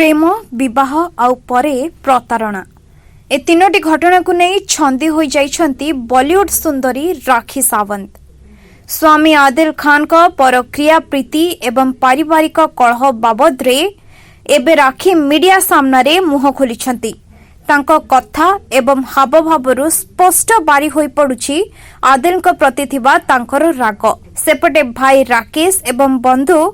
प्रेम विवाह आउ परे प्रतारणा ए तीनोटी घटना को नहीं छंदी होई जाइछंती बॉलीवुड सुंदरी राखी सावंत। स्वामी आदिल खान का परक्रिया प्रीति एवं पारिवारिक कलह बाबद रे एबे राखी मीडिया सामना रे मुह खोलिछंती। तांको कथा एवं हावभावरु स्पष्ट बारी होई पडुछि आदिल को प्रति थिबा तांकर राग। सेपटे भाई राकेश एवं बंधु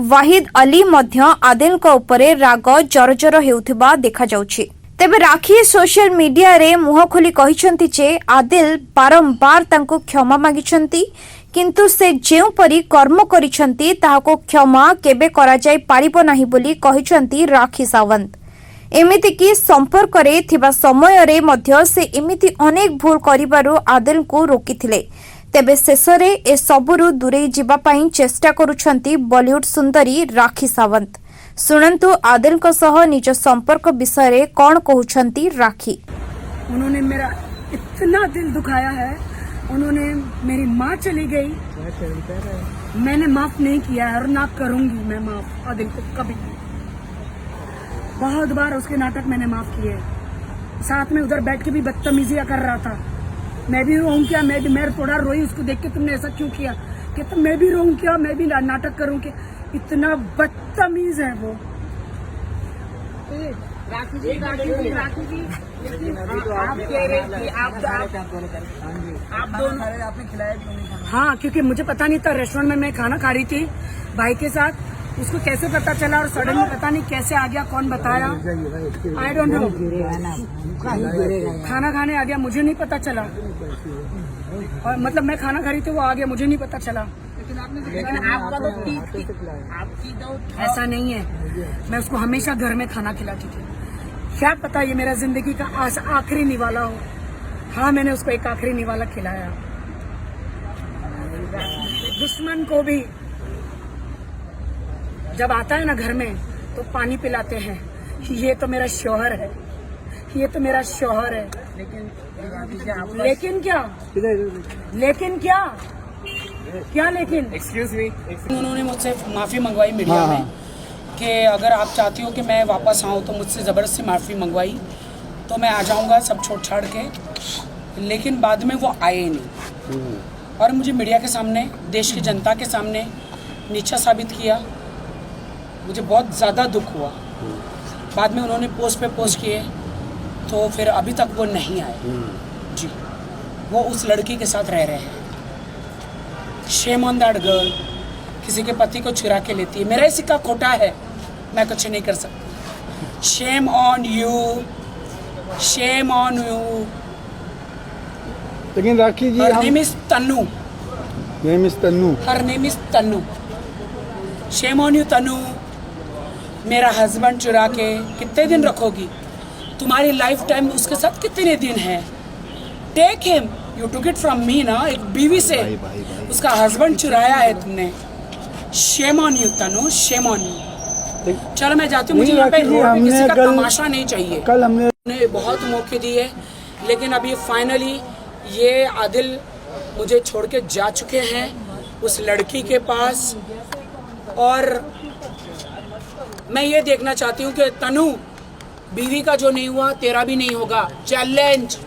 वाहिद अली मध्य आदिल को उपरे राग जरजर हेउथिबा देखा जाउछि। तेबे राखी सोशल मीडिया रे मुह खोली कहिसंती जे आदिल बारंबार तांको क्षमा मागिछंती, किंतु से जेउ परी कर्म करिसंती ताहाको क्षमा केबे करा जाय पारिबो नाही बोली कहिसंती राखी सावंत। एमिति कि संपर्क रे थिबा समय रे मध्य से एमिति अनेक भूल करिबारु आदिल को रोकिथिले। तेबे शेषरे ए सबुरु दूरे जिबा पई चेष्टा करुछंती बॉलीवुड सुंदरी राखी सावंत। सुनंतु आदिल को सह निज संपर्क विषय रे कौन कहउछंती राखी। उन्होंने मेरा इतना दिल दुखाया है। उन्होंने मेरी माँ चली गई, मैंने माफ नहीं किया है और ना करूंगी मैं माफ आदिल को कभी। बहुत बार उसके नाटक मैंने माफ किए, साथ में उधर बैठ के भी बदतमीजियां कर रहा था। मैं भी रोऊं क्या, मैं थोड़ा रोई उसको देख के, तुमने ऐसा क्यों किया, कि तो मैं भी रोऊं क्या, मैं भी नाटक करूं क्या। इतना बदतमीज है वो। राखी जी आप कह रहे कि आप दोनों आपने खिलाया भी नहीं? हाँ, क्योंकि मुझे पता नहीं था। रेस्टोरेंट में मैं खाना खा रही थी भाई के साथ, उसको कैसे पता चला और सडनली पता नहीं कैसे आ गया, कौन बताया, आई डोंट नो। खाना खाने आ गया, मुझे नहीं पता चला। और मतलब मैं खाना खा रही थी, वो आ गया, मुझे नहीं पता चला। लेकिन आपका तो ऐसा नहीं है। मैं उसको हमेशा घर में खाना खिलाती थी। क्या पता ये मेरा जिंदगी का आखिरी निवाला हो। हाँ, मैंने उसको एक आखिरी निवाला खिलाया। दुश्मन को भी जब आता है ना घर में तो पानी पिलाते हैं। ये तो मेरा शौहर है, ये तो मेरा शौहर है। लेकिन क्या लेकिन एक्सक्यूज मी, उन्होंने मुझसे माफ़ी मंगवाई मीडिया में कि अगर आप चाहती हो कि मैं वापस आऊँ तो मुझसे ज़बरदस्ती माफ़ी मंगवाई तो मैं आ जाऊँगा सब छोड़ छाड़ के। लेकिन बाद में वो आए नहीं और मुझे मीडिया के सामने, देश की जनता के सामने नीचा साबित किया। मुझे बहुत ज़्यादा दुख हुआ। बाद में उन्होंने पोस्ट पे पोस्ट किए तो फिर अभी तक वो नहीं आए जी। वो उस लड़की के साथ रह रहे हैं। शेम ऑन दैट गर्ल, किसी के पति को चुरा के लेती है। मेरा ही सिक्का खोटा है, मैं कुछ नहीं कर सकती। Shame on you, shame on you. लेकिन Rakhi ji, her name is Tannu, her name is Tannu. Shame on you Tannu. मेरा हस्बैंड चुरा के कितने दिन रखोगी? तुम्हारी लाइफ टाइम उसके साथ कितने दिन है? Take him, you took it from me ना। एक बीवी से उसका हस्बैंड चुराया है तुमने। Shame on you Tanu, shame on you. चलो मैं जाती हूँ, मुझे यहाँ पे रोड पे किसी का तमाशा नहीं चाहिए। कल हमने बहुत मौके दिए, लेकिन अभी फाइनली ये आदिल मुझे छोड़ के जा चुके हैं उस लड़की के पास। और मैं ये देखना चाहती हूँ कि तनु, बीवी का जो नहीं हुआ तेरा भी नहीं होगा। चैलेंज,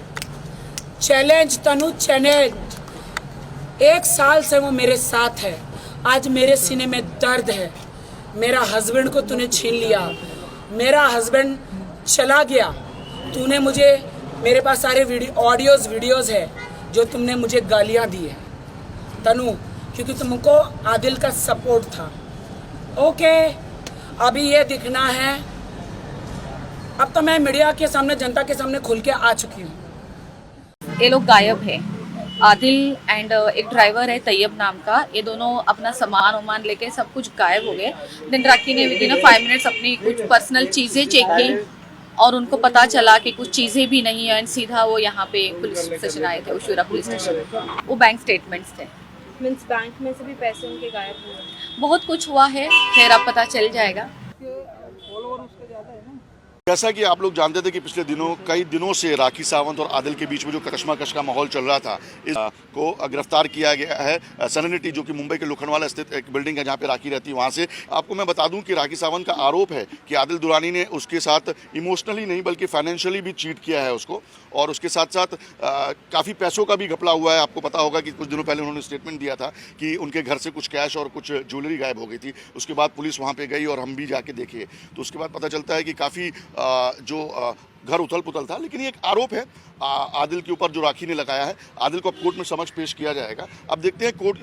चैलेंज तनु, चैलेंज। 1 साल से वो मेरे साथ है। आज मेरे सीने में दर्द है। मेरा हस्बैंड को तूने छीन लिया, मेरा हस्बैंड चला गया। तूने मुझे, मेरे पास सारे वीडियोस है जो तुमने मुझे गालियां दी है तनु, क्योंकि तुमको आदिल का सपोर्ट था। ओके, अभी ये दिखना है। अब तो मैं मीडिया के सामने, जनता के सामने खुल के आ चुकी हूँ। ये लोग गायब है। आदिल एंड एक ड्राइवर है तैयब नाम का, ये दोनों अपना सामान वामान लेके सब कुछ गायब हो गए। दिन राखी ने विदिन 5 मिनट्स अपनी कुछ पर्सनल चीज़ें चेक की और उनको पता चला कि कुछ चीज़ें भी नहीं है। एंड सीधा वो यहाँ पे पुलिस स्टेशन आए थे, उशूरा पुलिस स्टेशन। वो बैंक स्टेटमेंट्स थे। मीन्स बैंक में से भी पैसे उनके गायब हुए। बहुत कुछ हुआ है, खैर अब पता चल जाएगा। जैसा कि आप लोग जानते थे कि पिछले दिनों कई दिनों से राखी सावंत और आदिल के बीच में जो कशमकश का माहौल चल रहा था, इस को गिरफ्तार किया गया है सेरेनिटी, जो कि मुंबई के लोखंडवाला स्थित एक बिल्डिंग है जहां पे राखी रहती है, वहां से। आपको मैं बता दूं कि राखी सावंत का आरोप है कि आदिल दुरानी ने उसके साथ इमोशनली नहीं बल्कि फाइनेंशियली भी चीट किया है उसको, और उसके साथ साथ काफ़ी पैसों का भी घपला हुआ है। आपको पता होगा कि कुछ दिनों पहले उन्होंने स्टेटमेंट दिया था कि उनके घर से कुछ कैश और कुछ ज्वेलरी गायब हो गई थी। उसके बाद पुलिस वहाँ पे गई और हम भी जाके देखे, तो उसके बाद पता चलता है कि काफ़ी घर उथल पुथल था। लेकिन ये एक आरोप है आदिल के ऊपर जो राखी ने लगाया है। आदिल को अब कोर्ट में समक्ष पेश किया जाएगा। अब देखते हैं कोर्ट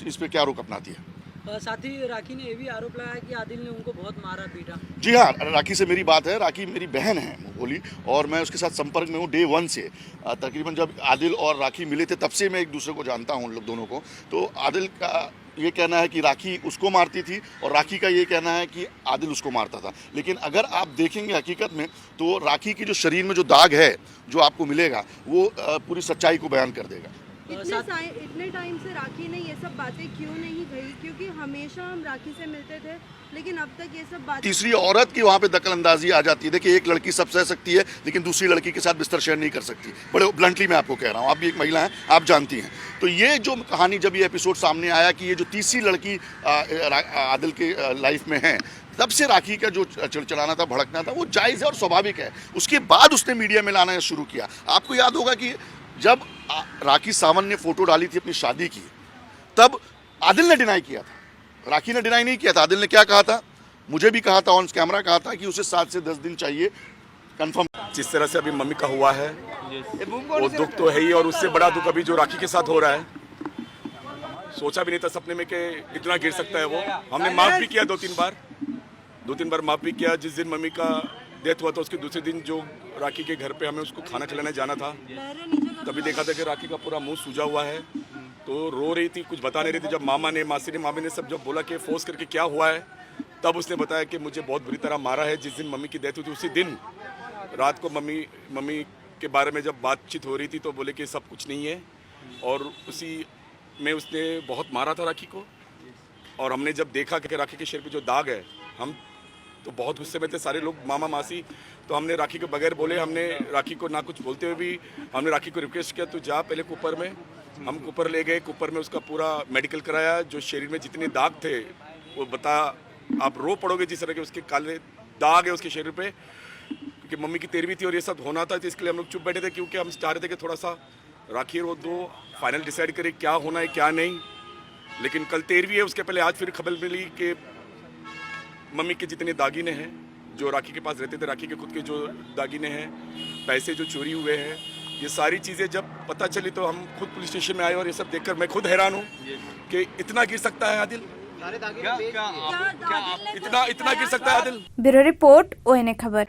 इस पे क्या रुख अपनाती है। साथ ही राखी ने ये भी आरोप लगाया कि आदिल ने उनको बहुत मारा पीटा। जी हाँ, राखी से मेरी बात है। राखी मेरी बहन है बोली, और मैं उसके साथ संपर्क में हूँ डे 1 से। तकरीबन जब आदिल और राखी मिले थे तब से मैं एक दूसरे को जानता हूँ, उन लोग दोनों को। तो आदिल का ये कहना है कि राखी उसको मारती थी और राखी का ये कहना है कि आदिल उसको मारता था। लेकिन अगर आप देखेंगे हकीकत में तो राखी की जो शरीर में जो दाग है जो आपको मिलेगा वो पूरी सच्चाई को बयान कर देगा। इतने टाइम से राखी ने ये सब बातें क्यों नहीं कही? क्योंकि हमेशा हम राखी से मिलते थे, लेकिन अब तक ये सब बातें। तीसरी औरत की वहाँ पे दखल अंदाजी आ जाती है। देखिए, एक लड़की सब सह सकती है लेकिन दूसरी लड़की के साथ बिस्तर शेयर नहीं कर सकती। बड़े ब्लंटली मैं आपको कह रहा हूँ, आप भी एक महिला हैं, आप जानती हैं। तो ये जो कहानी, जब ये एपिसोड सामने आया कि ये जो तीसरी लड़की आदिल के लाइफ में है, तब से राखी का जो चिड़चिड़ाना था, भड़कना था, वो जायज़ है और स्वाभाविक है। उसके बाद उसने मीडिया में लाना शुरू किया। आपको याद होगा कि जब राखी सावंत ने फोटो डाली थी अपनी शादी की, तब आदिल ने डिनाई किया था, राखी ने डिनाई नहीं किया था। आदिल ने क्या कहा था, मुझे भी कहा था, ऑन कैमरा कहा था कि उसे 7 से 10 दिन चाहिए कंफर्म। जिस तरह से अभी मम्मी का हुआ है वो दुख तो है ही, और उससे बड़ा दुख अभी जो राखी के साथ हो रहा है। सोचा भी नहीं था सपने में कि इतना गिर सकता है वो। हमने माफ़ भी किया 2-3 बार माफ़ भी किया। जिस दिन मम्मी का डेथ हुआ था उसके दूसरे दिन जो राखी के घर पे हमें उसको खाना खिलाने जाना था, तभी देखा था कि राखी का पूरा मुंह सूजा हुआ है, तो रो रही थी, कुछ बता नहीं रही थी। जब मामा ने, मासी ने, मामी ने सब जब बोला कि फोर्स करके क्या हुआ है, तब उसने बताया कि मुझे बहुत बुरी तरह मारा है। जिस दिन मम्मी की डेथ हुई थी उसी दिन रात को मम्मी के बारे में जब बातचीत हो रही थी तो बोले कि सब कुछ नहीं है, और उसी में उसने बहुत मारा था राखी को। और हमने जब देखा कि राखी के सिर पे जो दाग है, हम तो बहुत गुस्से में थे सारे लोग, मामा मासी। तो हमने राखी के बगैर बोले, हमने राखी को ना कुछ बोलते हुए भी हमने राखी को रिक्वेस्ट किया तो जा पहले कुपर में। हम कुपर ले गए, कुपर में उसका पूरा मेडिकल कराया। जो शरीर में जितने दाग थे वो बता, आप रो पड़ोगे जिस तरह के उसके काले दाग है उसके शरीर पे, क्योंकि मम्मी की 13वीं थी और ये सब होना था। तो इसके लिए हम लोग चुप बैठे थे, क्योंकि हम चाह रहे थे कि थोड़ा सा राखी और वो दो फाइनल डिसाइड करे क्या होना है क्या नहीं। लेकिन कल 13वीं है, उसके पहले आज फिर खबर मिली कि मम्मी के जितने दागीने हैं जो राखी के पास रहते थे, राखी के खुद के जो दागीने हैं, पैसे जो चोरी हुए हैं, ये सारी चीज़ें जब पता चली तो हम खुद पुलिस स्टेशन में आए। और ये सब देखकर मैं खुद हैरान हूँ कि इतना गिर सकता है आदिल, इतना गिर सकता है आदिल। ब्यूरो रिपोर्ट, ONA खबर।